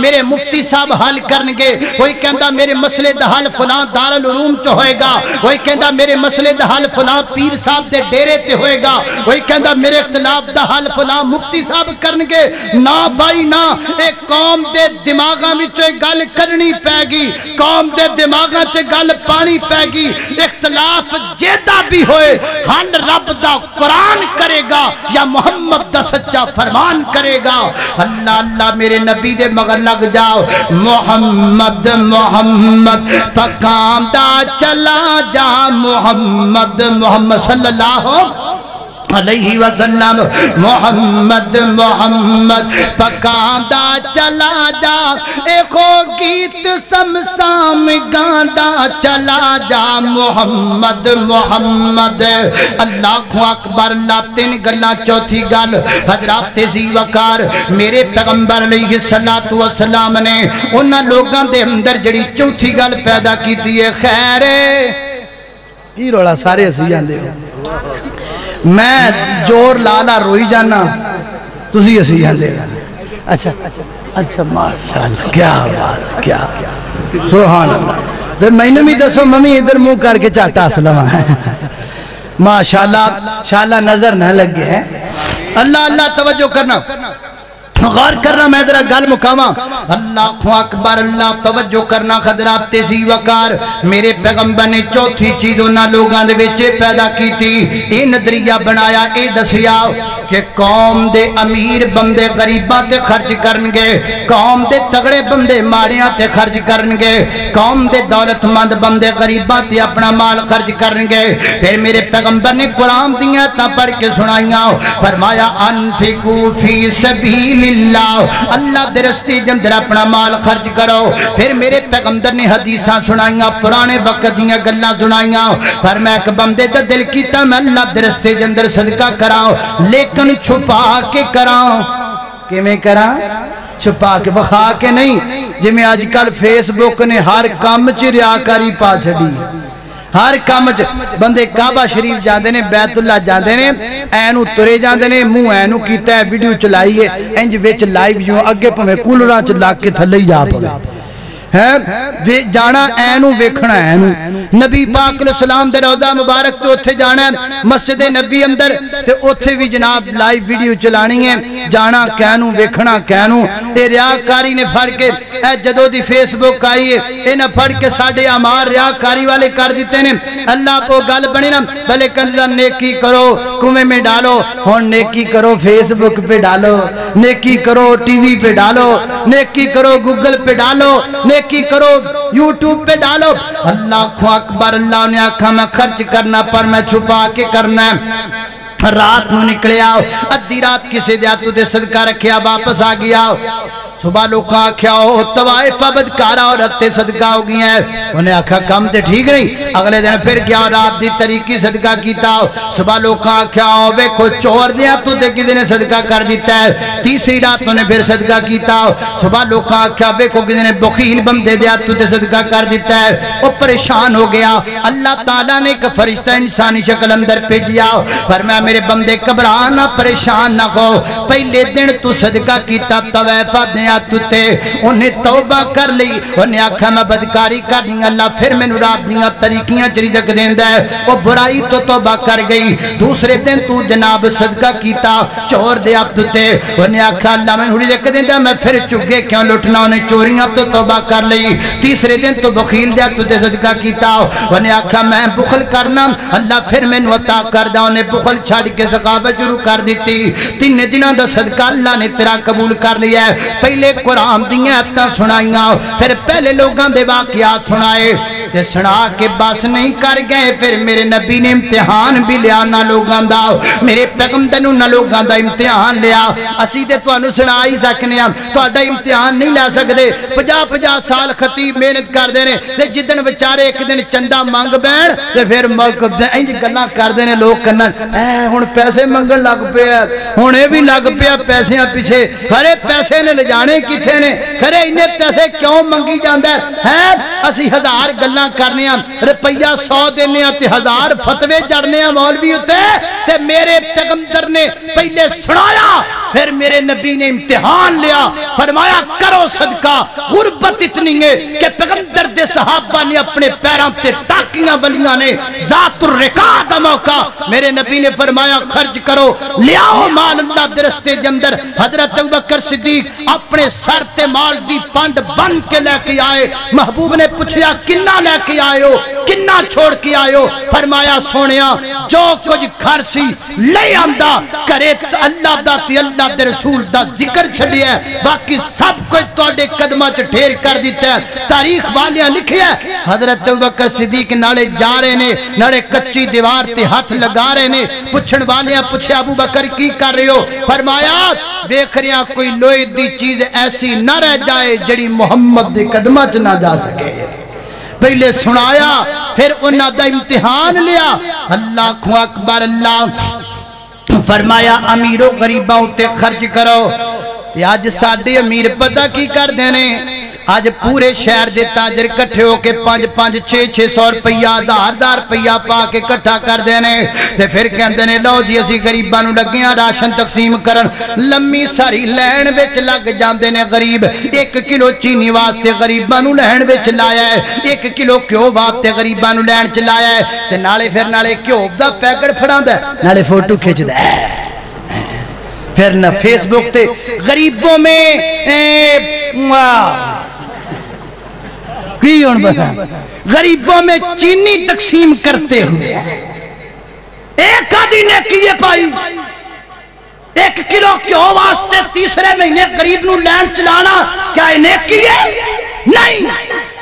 میرے مفتی صاحب حل کرنگے، کوئی کہندا میرے مسئلے دا حل فلاں دارالعلوم چ ہوئے گا، کوئی کہندا میرے مسئلے دا حل فلاں پیر صاحب دے ڈیرے تے ہوئے گا، کوئی کہندا میرے اختلاف دا حل فلاں مفتی صاحب کرنگے۔ نا بھائی نا، ایک قوم دے دماغاں وچے گل کرنی پے گی، قوم دے دماغاں چے گل پانی پے گی۔ اختلاف جیدہ بھی ہوئے حل رب دا قرآن کرے گا یا محمد دا سچا فرمان کرے گا۔ اللہ اللہ میرے نبی دے مگر لگ جاؤ، محمد محمد پکام دا چلا جا، محمد محمد صلی اللہ علیہ وسلم، محمد محمد پکاندا چلا جا، ایکو گیت سمسام گاندا چلا جا، محمد محمد۔ اللہ اکبر، اللہ تین گلاں چوتھی گل حضرات ذی وقار میرے پیغمبر علیہ السلام نے انہاں لوگاں دے اندر جڑی چوتھی گل پیدا کیتی ہے، خیر کی روڑا سارے اسی جاندے ہو، میں جور لالا روئی جانا تسی اسی جاندے ہو۔ اچھا ماشاءاللہ، کیا بات، کیا سبحان اللہ۔ پھر میں نے بھی دسو ممی ادھر منہ کر کے چاٹا سلام ہے، ماشاءاللہ نظر نہ لگے ہیں۔ اللہ اللہ توجہ کرنا، غور کرنا، میں ادھر گل مکاما۔ اللہ اکبر، اللہ توجہ کرنا حضرات ذی وقار میرے پیغمبر نے چوتھی چیز انہاں لوگاں دے وچ پیدا کیتی، اے نظریہ بنایا، اے دسیا کہ قوم دے امیر بندے غریباں تے خرچ کرنگے، قوم دے تگڑے بندے ماڑیاں تے خرچ کرنگے، قوم دے دولت مند بندے غریباں تے اپنا مال خرچ کرنگے۔ پھر میرے پیغمبر نے قرآن دیاں تا پڑھ کے سنائیاں، فرمایا انفقوا فی سبیل اللہ، اللہ دے راستے اندر اپنا مال خرچ کرو۔ پھر میرے پیغمبر نے حدیثاں سنائیاں، پرانے وقت دیاں گلاں سنائیاں، فرمایا کہ بندے دا دل کیتا میں اللہ دے راستے اندر صدقہ کراؤ، لیکن چھپا کے کراؤ۔ کیویں کراں؟ چھپا کے بخا کے نہیں جی میں آج کل فیس بک نے ہر کام چ ریاکاری پا چھڑی ہر کام بندے کعبہ شریف جاندے نے بیت اللہ جاندے نے اینو ترے جاندے نے منہ اینو کیتا ہے ویڈیو چلائیے انج وچ لائیو جو اگے پویں کولراں چ لا کے تھلے جا پے جانا اینو ویکھنا اینو نبی پاک علیہ السلام دے روضہ مبارک تو اتھے جانا ہے مسجد نبی اندر تے اتھے بھی جناب لائیو ویڈیو چلانی ہے جانا کینو ویکھنا کینو اے ریاکاری نے پھڑ کے اے جدو دی فیس بک آئیے اے نہ پھڑ کے ساڑھے آمار ریاکاری والے کر دیتے ہیں اللہ کو گل بنی نا بھلے کنزہ نیکی کرو کنویں میں ڈالو ہون نیکی کرو فیس بک پہ ڈالو نیکی کرو ٹی وی پہ ڈالو نیکی کرو گوگل پہ ڈالو نیکی کرو یوٹیوب پہ ڈالو اللہ کو اکبر اللہ نے آکھا میں خرچ کرنا پر میں چھپا کے کرنا ہے رات نو نکلے آؤ ادھی رات کسی دیاتو دے صدقہ رکھیا واپس آ گیا صبح لوگ آکھیا ہو توائف بدکارا اور رتے صدقہ ہو گئی ہیں انہیں آکھا کم تے ٹھیک نہیں اگلے دن پھر گیا رات دی طریقی صدقہ کیتا ہو صبح لوگ آکھیا ہو ویکھو چور دیا تو دے کسی نے صدقہ کر دیتا ہے تیسری رات انہیں پھر صدقہ کیتا ہو صبح لوگ آکھیا ویکھو کسی نے بخیل بندے دیا تو دے صدقہ کر دیتا ہے وہ پریشان ہو گیا اللہ تعالیٰ نے ایک فرشتہ انسانی شکل اندر بھیجیا فرمایا میرے بندے گھبرانا پریشان نہ ہو پہلے دن تو صدقہ کیتا توائفہ دیا تے انہیں توبہ کر لی انہیں آکھا میں بدکاری کر دیں اللہ پھر میں نراب دیں طریقیاں چری جگ دیں دے وہ برائی تو توبہ کر گئی دوسرے دن تو جناب صدقہ کیتا چور دے آپ تے انہیں آکھا اللہ میں نوری جگ دیں دے میں پھر چگے کیوں لٹنا انہیں چوریاں تو توبہ کر لی تیسرے دن تو بخیل دے آپ تے صدقہ کیتا انہیں آکھا میں بخل کرنا اللہ پھر میں نوتا کر دا انہیں بخل چھاڑ کے ثقافت شروع کر دیتی 3 دنوں دا صدقہ اللہ نے تیرا قبول کر لیا ہے پہلے قرآن دیاں اتا سنائیاں پھر پہلے لوگاں دے واقعات سنائے تے سنا کے بس نہیں کر گئے پھر میرے نبی نے امتحان بھی لیا نہ لوگاں دا میرے پیغمبر نہ لوگاں دا امتحان لیا اسی تے تانوں سنا ہی سکنے ہم تہاڈا امتحان نہیں لے سکدے 50 سال خطیب محنت کر دے نے تے جدن بیچارے ایک دن چندہ مانگ بین تے پھر انج گلاں کر دے نے لوگ کنن ہن پیسے منگن لگ پیا ہن اے بھی لگ پیا پیسیاں پیچھے ہرے پیسے نے لے جانے کتھے نے کھرے انہیں پیسے کیوں منگی جاندہ ہے اسی 1000 گلاں کرنے ہم روپیہ 100 دینے ہیں تے 1000 فتوے جڑنے ہیں مولوی ہوتے تے میرے پیغمبر نے پہلے سنایا پھر میرے نبی نے امتحان لیا فرمایا کرو صدقہ غربت اتنی ہے کہ پیغمبر دے صحابہ نے اپنے پیروں تے ٹاکیاں بلیاں نے ذات الرقاد موقع میرے نبی نے فرمایا خرچ کرو لیاؤ مال اللہ دے رستے دے اندر حضرت ابوبکر صدیق اپنے سر تے مال دی پانڈ بن کے لے کے آئے محبوب نے پوچھیا کنا لے کے آئے ہو کنا چھوڑ کے آئے ہو فرمایا سونیا جو کچھ گھر سی لے آمدہ کرے اللہ دا تی اللہ دے رسول دا ذکر چھڑی ہے باقی سب کچھ توڑے قدمہ چھ ٹھیر کر دیتا ہے تاریخ والیاں لکھی ہے حضرت ابوبکر صدیق نالے جا رہے نے نالے کچی دیوار تے ہاتھ لگا رہے نے پوچھن والیاں پوچھے ابوبکر کی کر رہے ہو فرمایا دیکھ رہے ہیں کوئی لوئی دی چیز ایسی نہ رہ جائے جڑی محمد دے قدمہ چھ نہ جا سکے پہلے سنایا پھر انہاں دا امتحان لیا اللہ کو اکبر اللہ فرمایا امیر و غریباں تے خرچ کرو آج ساڑھے امیر پتہ کی کر دینے آج پورے شہر دے تاجر کٹھے ہو کے 5-5-600 روپیہ 1000 روپیہ پا کے کٹھا کر دینے تے پھر کہندے نے لو جی اسی غریبانو لگیاں راشن تقسیم کرن لمبی ساری لین وچ لگ جاندے نے غریب 1 کلو چینی واسطے غریبانو لین وچ لایا ہے 1 کلو گھیو واسطے غریبانو لین چ لایا ہے تے نالے پھر نالے گھیو دا پیکٹ پھڑاندا ہے نالے فوٹو کھچدا ہے پھر نہ فیس بک تے غریبوں میں غریبوں میں چینی تقسیم کرتے ہوئے ایک آدھی نے کیے پائی 1 کلو کیوں واسطے تیسرے مہینے غریب نو لین چلانا کیا نیکی ہے نہیں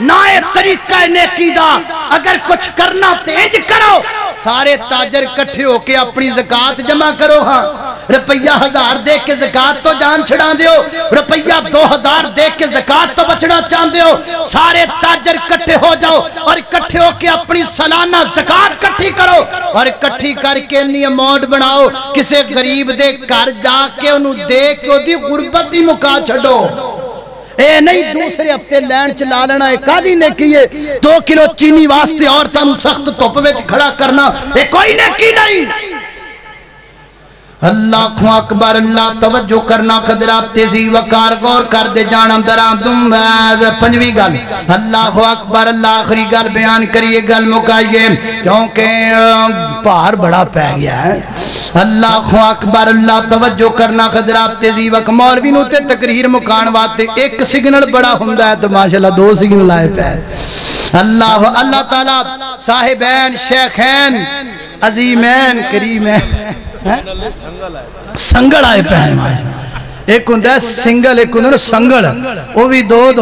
نائے طریقہ نیکی دا اگر کچھ کرنا تیج کرو سارے تاجر کٹھے ہو کے اپنی زکاة جمع کرو ہاں روپیہ 1000 دے کے زکاة تو جان چھڑا دیو روپیہ 2000 دے کے زکاة تو بچڑا چاند دیو سارے تاجر کٹھے ہو جاؤ اور کٹھے ہو کے اپنی سالانہ زکاة کٹھی کرو اور کٹھی کر کے نہیں اماؤنٹ بناؤ کسے غریب دے گھر جا کے انہوں دے کے دی غربت ہی مکا چھڑو اے نہیں دوسرے ہفتے لین چلا لینا ایک آدھی نے کیے 2 کلو چینی واسطے عورتوں سخت دھوپ وچ کھڑا کرنا اے کوئی نے کی نہیں اللہ اکبر اللہ توجہ کرنا خضرات تیزی وقار غور کر دے جانا دران دوں پنجویں گل اللہ اکبر اللہ آخری گل بیان کریے گل مکائیے کیونکہ پار بڑا پہ گیا ہے اللہ اکبر اللہ توجہ کرنا خضرات تیزی وقت مولوی نوتے تقریر مکان واتے ایک سگنل بڑا ہوندہ ہے تو ماشاءاللہ 2 سگنل آئے پہ اللہ تعالیٰ صاحبین شیخین عظیمین کریمین سنگل آئے پہ ہیں ایک ہوندہ ہے سنگل ایک ہوندہ ہے سنگل وہ بھی 2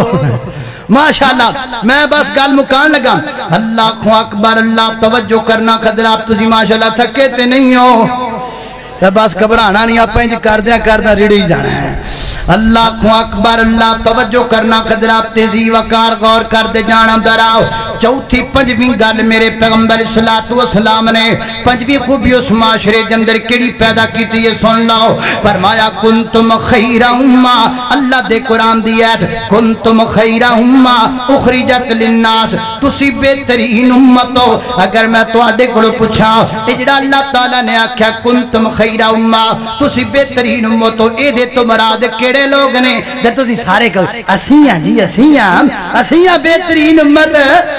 ماشاءاللہ میں بس گل مکان لگا اللہ اکبر اللہ توجہ کرنا خضرات تسی ماشاءاللہ تھکے تے نہیں ہو بس گھبرانا نہیں آپ پہنچ کردیا ریڑی جانا ہے اللہ اکبر اللہ توجہ کرنا خضرات تیزی وقار غور کر دے جانا دراؤ چوتھی پنجویں گل میرے پیغمبر صلی اللہ علیہ وسلم نے پنجویں خوبی اس معاشرے جندر کیڑی پیدا کی تھی یہ سن لاؤ فرمایا کنتم خیر امہ اللہ دے قرآن دی ایت کنتم خیر امہ اخرجت للناس تسی بہترین امت ہو اگر میں تو آڈے کو پوچھا اجڑا اللہ تعالیٰ نے آکھا کنتم خیر امہ تسی بہترین امت ہو اے دے تو مراد کیڑے لوگ نے دے تسی سارے کو اسیاں جی اسیاں بہترین امت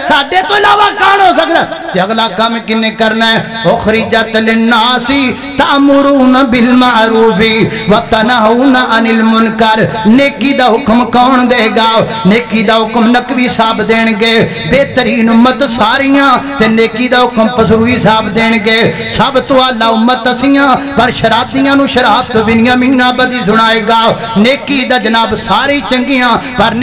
ساڑھے تو علاوہ کان ہو سکتا کہ اگلا کام کنے کرنا ہے اخرجت للناسی تأمرون بالمعروفی وتنہون عن المنکر نیکی دا حکم کون دے گا نیکی دا حکم نقوی صاحب دین گے بہترین امت ساریاں تے نیکی دا حکم پسروی صاحب دین گے سب تو اللہ امت اسیاں پر شرابیاں نو شراب تو بنیاں منہ بدی سنائے گا نیکی دا جناب ساری چنگیاں پر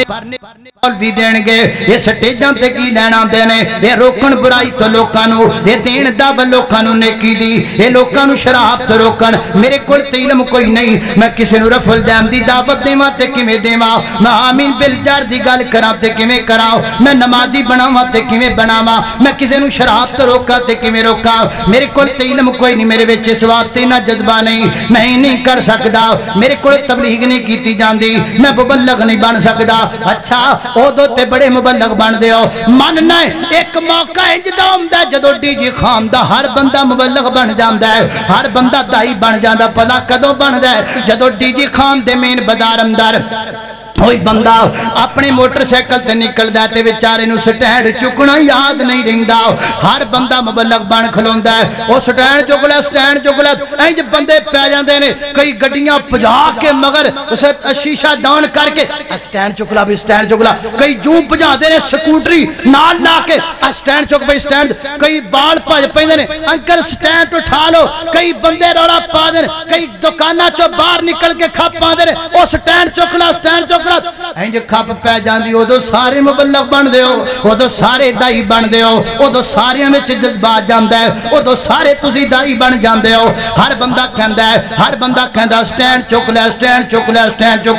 بھی دین گے یہ سٹیجاں تے کی لینا دینے یہ روکن برائی تو لوکانو یہ دین دعو لوکانو نیکی دی یہ لوکانو شراب تو روکن میرے کل علم کوئی نہیں میں کسی نو رفل دیم دی دعوت دیما تے کمیں دیما میں آمین بالجار دی گل کرام تے کمیں کراؤ میں نمازی بناما تے کمیں بناما میں کسی نو شراب تو روکا تے کمیں روکا میرے کل علم کوئی نہیں میرے وچے سواتے نہ جذبہ نہیں میں ہی نہیں کر سکدا میرے کل تبلیغ نہیں کیتی جاندی میں مبلغ نہیں بن سکدا اچھا او دو تے بڑے مبلغ بن دے ہو ماننا ہے ایک موقع انجدہ ہوندہ ہے جدو ڈی جی خام دا ہر بندہ مبلغ بن جاندہ ہے ہر بندہ دائی بن جاندہ پلا کدو بن دے جدو ڈی جی خام دے مین بدار اندر ہوئی بندہ اپنے موٹر سیکل سے نکل دیتے بیچارے نو سٹینڈ چکنا یاد نہیں رہندا ہر بندہ مبلغ بن کھلوندا ہے وہ سٹینڈ چکلے اینج بندے پہ جاندے نے کئی گڈیاں پجا کے مگر اسے شیشہ ڈاؤن کر کے سٹینڈ چکلا بھی سٹینڈ چکلا کئی جوں پجا دے نے سکوٹری نال لا کے سٹینڈ چک بھی سٹینڈ کئی بال پج پیندے نے انکل سٹینڈ اٹھا لو کئی بندے روڑا پا دے کئی دکانہ چو باہر نکل کے کھپ پا دے وہ سٹینڈ چکلا اینج کھپ پہ جاندی او دو سارے مبلغ بن دے ہو او دو سارے دائی بن دے ہو او دو سارے میں جذبات جاندہ ہے او دو سارے تسی دائی بن جاندے ہو ہر بندہ کہندہ سٹینڈ چک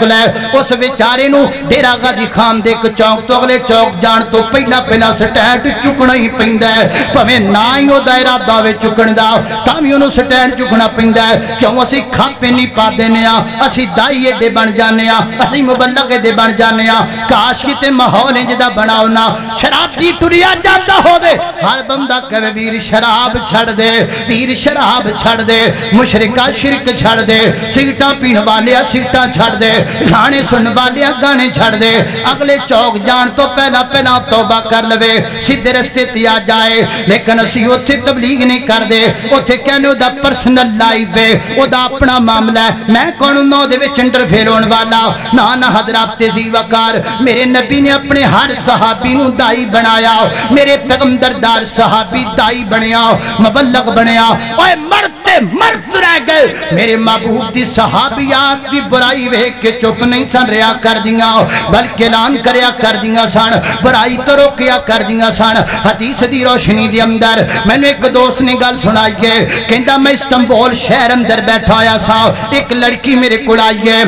لے اس بیچارے نو ڈیرا غازی خان دے کو چوک تو اگلے چوک جان تو پہلا سٹینڈ چکنا ہی پہندہ ہے پہمیں نہ ہی ہو دائرہ داوے چکن دا تامی انہوں سٹینڈ چکنا پہندہ ہے کیوں اسی کھاپے نہیں پا دینے اسی دائی ایڈے بن جانے اسی مبلغ دے بن جانے کاش کی تے ماحول انجدہ بناونا شراب دی ٹریا جاتا ہوئے ہر بندہ کہے ویر شراب چھڑ دے مشرکہ شرک چھڑ دے سگٹا پین والیا سگٹا چھڑ دے گانے سن والیا گانے چھڑ دے اگلے چوک جان تو پہلا توبہ کر لوے سیدھے رستے تیا جائے لیکن اسی اتھے تبلیغ نہیں کر دے اتھے کہنے او دا پرسنل لائف ہے او دا اپنا معاملہ ہے میں کونوں نو دے وچ انٹرفیئر ہون والا نہ حضرات تیزی وقار میرے نبی نے اپنے ہر صحابی نو دائی بنایا میرے پیغمبر دار صحابی دائی بنیا مبلغ بنیا اوہ مرد رہ گئے میرے محبوب دی صحابیات دی برائی ویک کے چپ نہیں سن رہا کر دیا بلکہ اعلان کریا کر دیا سن برائی تو روکیا کر دیا سن حدیث دی روشنی دی اندر میں نے ایک دوست نے گل سنائی ہے کہندہ میں استنبول شہر اندر بیٹھا آیا سا ایک لڑکی میرے کول آئی ہے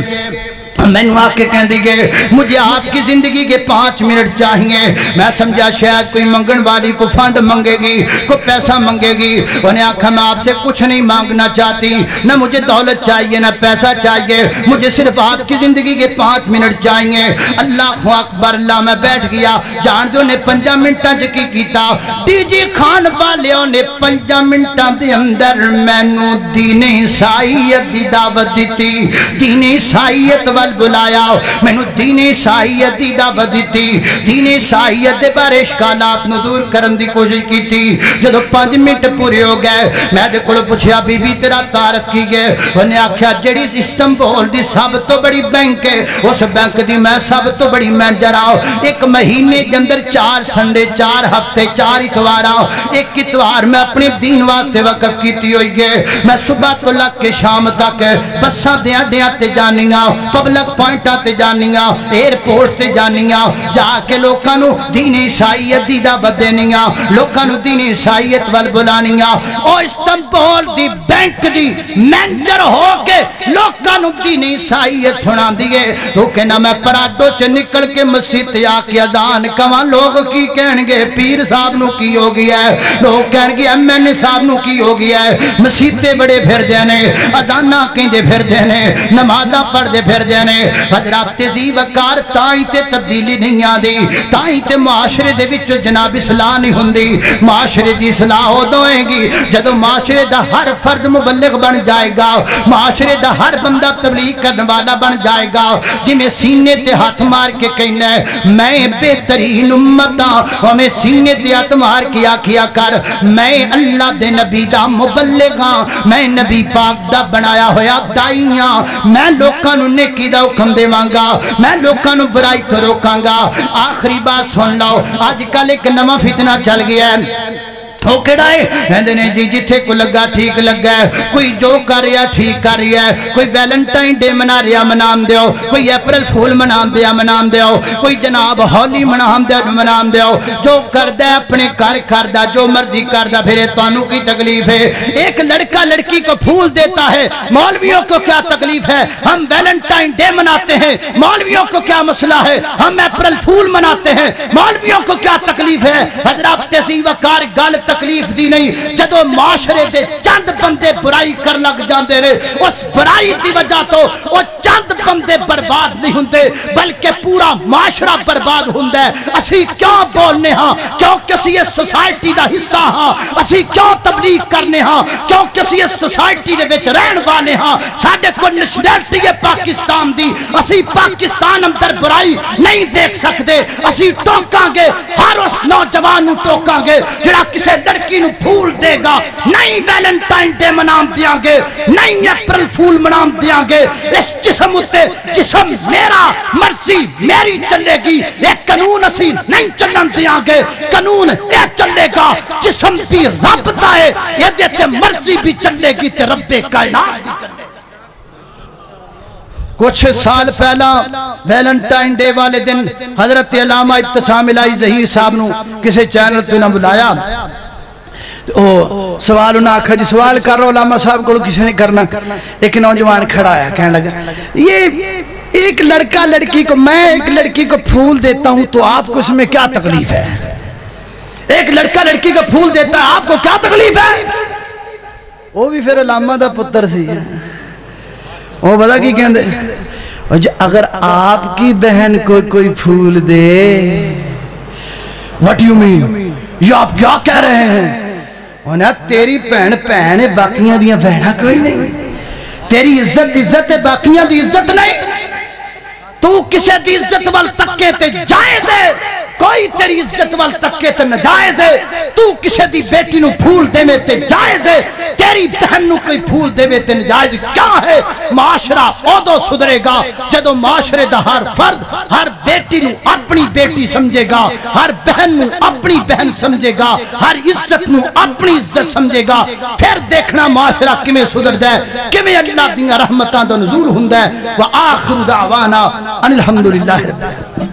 میں نے آ کے کہہ دی گئے مجھے آپ کی زندگی کے 5 منٹ چاہیے. میں سمجھا شاید کوئی منگن والی کو فنڈ منگے گی, کوئی پیسہ منگے گی. انہیں آکھا میں آپ سے کچھ نہیں مانگنا چاہتی, نہ مجھے دولت چاہیے نہ پیسہ چاہیے, مجھے صرف آپ کی زندگی کے 5 منٹ چاہیے. اللہ اکبر. اللہ میں بیٹھ گیا. جان دو نے 5 منٹاں کی کیتا. ڈی جی خان والیوں نے 5 منٹاں دے اندر مینوں دین عیسائیت دی دعوت دیتی. دین عیسائیت بلایا, میں نے دین عیسائیت دی دعوت دیتی. دین عیسائیت دے بارے اشکالات نو دور کرن دی کوشش کی تھی. جدو 5 منٹ پورے ہو گئے میں دے کول پوچھیا بی بی تیرا تعارف کی گئے. انہیں آکھیا جڑی استنبول دی سب تو بڑی بینک ہے اس بینک دی میں سب تو بڑی مینیجر آؤ. 1 مہینے کے اندر 4 سنڈے 4 ہفتے 4 اتوار آؤ. 1 اتوار میں اپنے دین واسطے وقف کیتی ہوئی گئے. میں صبح تو لگ کے شام تک بساں دیاں دیاں تے جانیاں, پبلک پوائنٹاں تے جانیاں, ایئرپورٹ تے جانیاں, جا کے لوکاں نو دین عیسائیت دی دعوت دینیاں, لوکاں نو دین عیسائیت ول بلانیاں. او استنبول دی بینک دی مینیجر ہو کے لوکاں نو دین عیسائیت سنا دیے. تو کہنا میں پراڈو چ نکل کے مسجد تے آ کے اذان کواں لوگ کی کہن گے پیر صاحب نو کی ہو گیا ہے, لوگ کہن گے ایم این اے صاحب نو کی ہو گیا ہے. مسجدیں بڑے پھر دینے, اذاناں کہندے پھر دینے, نمازاں پڑھ دے پھر دینے. حضرات تہذیب وقار تائیں تے تبدیلی نہیں آندی, تائیں تے معاشرے دے وچ جناب اصلاح نہیں ہوندی. معاشرے دی اصلاح ادوں ہوے گی جدوں معاشرے دا ہر فرد مبلغ بن جائے گا, معاشرے دا ہر بندہ تبلیغ کرنے والا بن جائے گا. جی میں سینے تے ہاتھ مار کے کہنا ہے میں بہترین امت ہاں, ہمیں سینے تے ہاتھ مار کے آکھیا کر میں اللہ دے نبی دا مبلغ ہاں, میں نبی پاک دا بنایا ہویا دائی ہاں. میں لوکاں نو نیکی دا حکم دے مانگا, میں لوکاں نو برائی تو روکاں گا. آخری بات سن لو, آج کل ایک نواں فتنہ چل گیا ہے. وہ کہڑا ہے کہندے نے جی جتھے کو لگا ٹھیک لگا ہے, کوئی جو کر رہا ٹھیک کر رہا ہے, کوئی ویلنٹائن ڈے منا رہا منام دیو, کوئی اپریل فول منام دیا منام دیو, کوئی جناب ہولی منام دیا منام دیو. جو کردہ اپنے کار کردہ جو مرضی کردہ پھر توانوں کی تکلیف ہے. ایک لڑکا لڑکی کو پھول دیتا ہے, مولویوں کو کیا تکلیف ہے؟ ہم ویلنٹائن ڈے مناتے ہیں, مولویوں کو کیا مسئلہ ہے؟ ہم اپریل فول مناتے ہیں, مولویوں کو کیا تکلیف ہے؟ حضرات تہذیب وقار گل تکلیف دی نہیں. جدو معاشرے دے چند بندے برائی کر لگ جاندے رہے, اس برائی دی وجہ تو وہ چند بندے برباد نہیں ہوندے بلکہ پورا معاشرہ برباد ہوندہ ہے. اسی کیوں بولنے ہاں کیوں کسی اس سوسائٹی دا حصہ ہاں, اسی کیوں تبلیغ کرنے ہاں کیوں کسی اس سوسائٹی دے وچ رہن والے ہاں. ساڈے کو نیشنلٹی ہے پاکستان دی, اسی پاکستان اندر برائی نہیں دیکھ سکتے. اسی ٹوکاں گے ہر اس نوجوان نو ٹوکاں گے جڑا کسے لڑکی نو پھول دے گا. نہیں ویلنٹائن ڈے منام دیاں گے, نہیں اپریل فول منام دیاں گے. اس جسم اتے جسم میرا مرضی میری چلے گی, ایک قانون اسی نہیں چلن دیاں گے. قانون اے چلے گا جسم بھی رب دا ہے, یہ دیتے مرضی بھی چلے گی تے رب کائنات بھی چلے گی. کچھ سال پہلا ویلنٹائن ڈے والے دن حضرت علامہ ابتسام الہی ظہیر صاحب نو کسی چینل تو نہ بلایا. سوال انہاں آکھا جی سوال کر رہا علامہ صاحب کو کسی نے کرنا. ایک نوجوان کھڑا ہے کہنے لگا یہ ایک لڑکا لڑکی کو, میں ایک لڑکی کو پھول دیتا ہوں تو آپ کو اس میں کیا تکلیف ہے؟ ایک لڑکا لڑکی کو پھول دیتا ہے آپ کو کیا تکلیف ہے؟ وہ بھی پھر علامہ دا پتر سی ہے, وہ بتا کی کہندے اگر آپ کی بہن کو کوئی پھول دے, what do you mean, یہ آپ کیا کہہ رہے ہیں؟ انہاں تیری بہن بہن ہے باقیاں دیاں بہنہ کوئی نہیں, تیری عزت عزت ہے باقیاں دی عزت نہیں. تو کسے دی عزت وال تکے تے جائز ہے, کوئی تیری عزت وال تکے تے نجائز ہے. تو کسے دی بیٹی نو پھول دے میں تے جائز ہے, تیری بہن نو کوئی پھول دے میں تے نجائز کیا ہے؟ معاشرہ اودو صدرے گا جدو معاشرے دا ہر فرد ہر بیٹی نو اپنی بیٹی سمجھے گا, ہر بہن نو اپنی بہن سمجھے گا, ہر عزت نو اپنی عزت سمجھے گا. پھر دیکھنا معاشرہ کمیں صدر دے, کمیں اللہ دیاں رحمتاں دا نزول ہندہ ہے. وآخر دعوانا ان الحمدللہ رب العالمین.